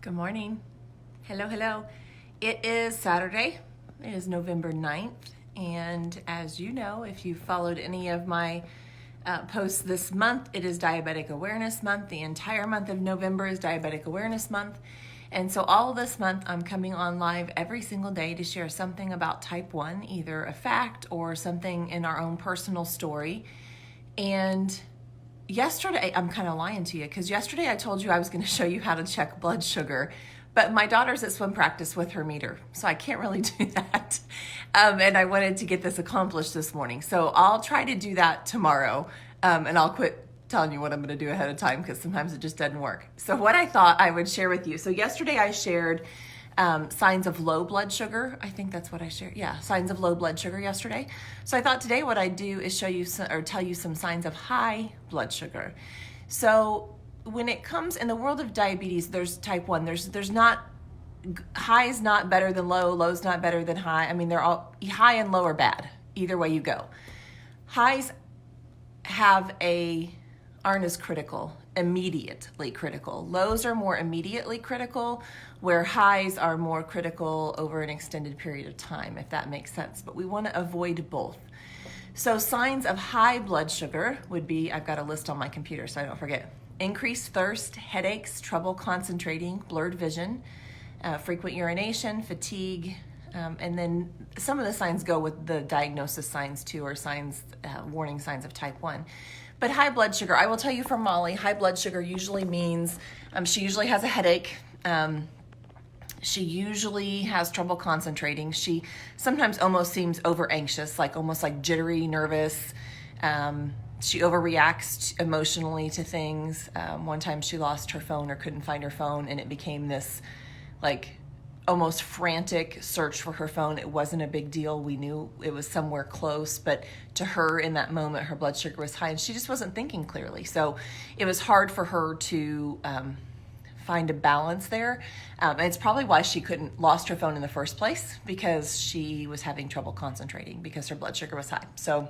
Good morning. Hello, hello. It is Saturday. It is November 9th. And as you know, if you followed any of my posts this month, it is Diabetic Awareness Month. The entire month of November is Diabetic Awareness Month. And so all this month, I'm coming on live every single day to share something about type 1, either a fact or something in our own personal story. And yesterday, I'm kind of lying to you because yesterday I told you I was going to show you how to check blood sugar, but my daughter's at swim practice with her meter, so I can't really do that. And I wanted to get this accomplished this morning, so I'll try to do that tomorrow, and I'll quit telling you what I'm going to do ahead of time because sometimes it just doesn't work. So what I thought I would share with you. So yesterday I shared signs of low blood sugar. I think that's what I shared. Yeah, signs of low blood sugar yesterday. So I thought today what I'd do is show you or tell you some signs of high blood sugar. So when it comes in the world of diabetes, there's type 1. There's not, high is not better than low, low is not better than high. I mean, they're all, high and low are bad, either way you go. Highs aren't as critical, immediately critical. Lows are more immediately critical, where highs are more critical over an extended period of time, if that makes sense. But we want to avoid both. So signs of high blood sugar would be, I've got a list on my computer so I don't forget: increased thirst, headaches, trouble concentrating, blurred vision, frequent urination, fatigue, and then some of the signs go with the diagnosis signs too, or signs, warning signs of type 1. But high blood sugar, I will tell you from Molly, high blood sugar usually means she usually has a headache. She usually has trouble concentrating. She sometimes almost seems over anxious, almost like jittery, nervous. She overreacts emotionally to things. One time she lost her phone or couldn't find her phone, and it became this almost frantic search for her phone. It wasn't a big deal. We knew it was somewhere close, but to her in that moment, her blood sugar was high and she just wasn't thinking clearly. So it was hard for her to find a balance there. And it's probably why she lost her phone in the first place, because she was having trouble concentrating because her blood sugar was high. So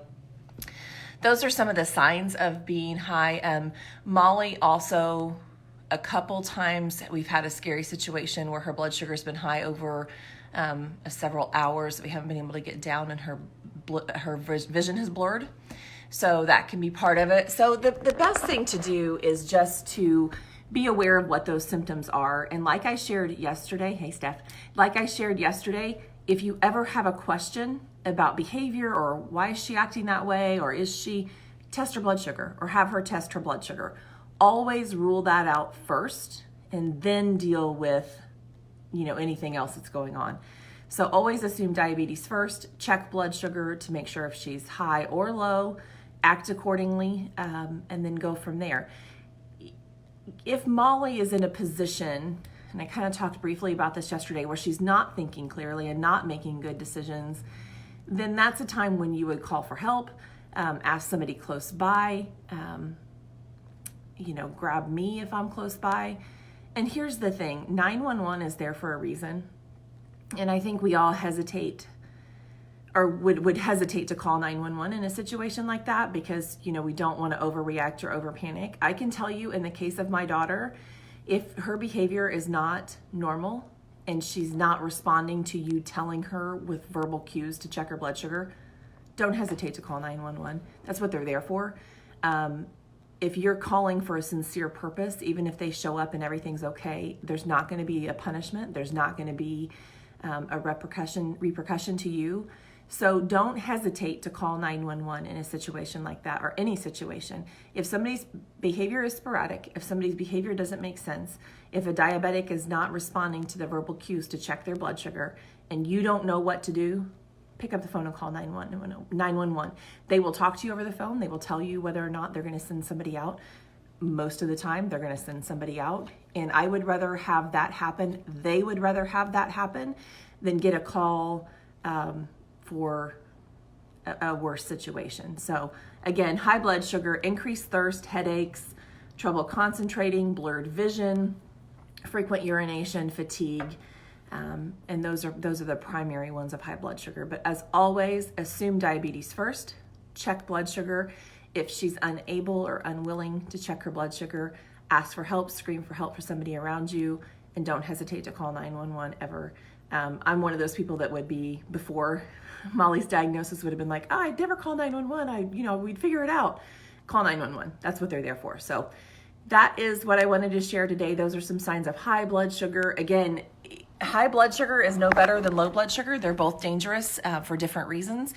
those are some of the signs of being high. Molly also, a couple times we've had a scary situation where her blood sugar has been high over several hours. We haven't been able to get down, and her vision has blurred. So that can be part of it. So the best thing to do is just to be aware of what those symptoms are. And like I shared yesterday, hey Steph, like I shared yesterday, if you ever have a question about behavior or why is she acting that way, or test her blood sugar or have her test her blood sugar. Always rule that out first and then deal with, anything else that's going on. So always assume diabetes first, check blood sugar to make sure if she's high or low, act accordingly, and then go from there. If Molly is in a position, and I kind of talked briefly about this yesterday, where she's not thinking clearly and not making good decisions, then that's a time when you would call for help, ask somebody close by, grab me if I'm close by. And here's the thing, 911 is there for a reason. And I think we all hesitate, or would hesitate to call 911 in a situation like that because, we don't want to overreact or over panic. I can tell you, in the case of my daughter, if her behavior is not normal and she's not responding to you telling her with verbal cues to check her blood sugar, don't hesitate to call 911. That's what they're there for. If you're calling for a sincere purpose, even if they show up and everything's okay, there's not going to be a punishment. There's not going to be a repercussion to you. So don't hesitate to call 911 in a situation like that, or any situation. If somebody's behavior is sporadic, if somebody's behavior doesn't make sense, if a diabetic is not responding to the verbal cues to check their blood sugar, and you don't know what to do, pick up the phone and call 911. They will talk to you over the phone. They will tell you whether or not they're going to send somebody out. Most of the time, they're going to send somebody out. And I would rather have that happen. They would rather have that happen than get a call for a worse situation. So again, high blood sugar, increased thirst, headaches, trouble concentrating, blurred vision, frequent urination, fatigue. And those are the primary ones of high blood sugar. But as always, assume diabetes first, check blood sugar. If she's unable or unwilling to check her blood sugar, ask for help, scream for help for somebody around you, and don't hesitate to call 911 ever. I'm one of those people that would be, before Molly's diagnosis, would have been like, oh, I'd never call 911. We'd figure it out. Call 911. That's what they're there for. So that is what I wanted to share today. Those are some signs of high blood sugar. Again, high blood sugar is no better than low blood sugar. They're both dangerous for different reasons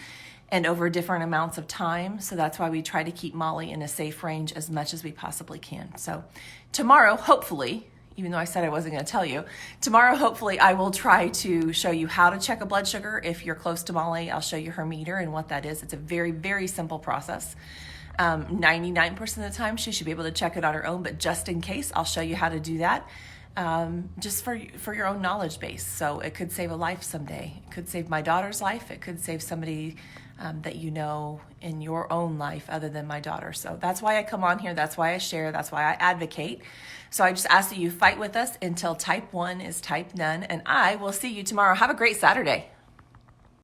and over different amounts of time. So that's why we try to keep Molly in a safe range as much as we possibly can. So tomorrow, hopefully, even though I said I wasn't going to tell you, tomorrow, hopefully, I will try to show you how to check a blood sugar. If you're close to Molly, I'll show you her meter and what that is. It's a very, very simple process. 99% of the time, she should be able to check it on her own, but just in case, I'll show you how to do that, just for your own knowledge base. So it could save a life someday. It could save my daughter's life. It could save somebody that you know in your own life other than my daughter. So that's why I come on here. That's why I share. That's why I advocate. So I just ask that you fight with us until type 1 is type none, and I will see you tomorrow. Have a great Saturday.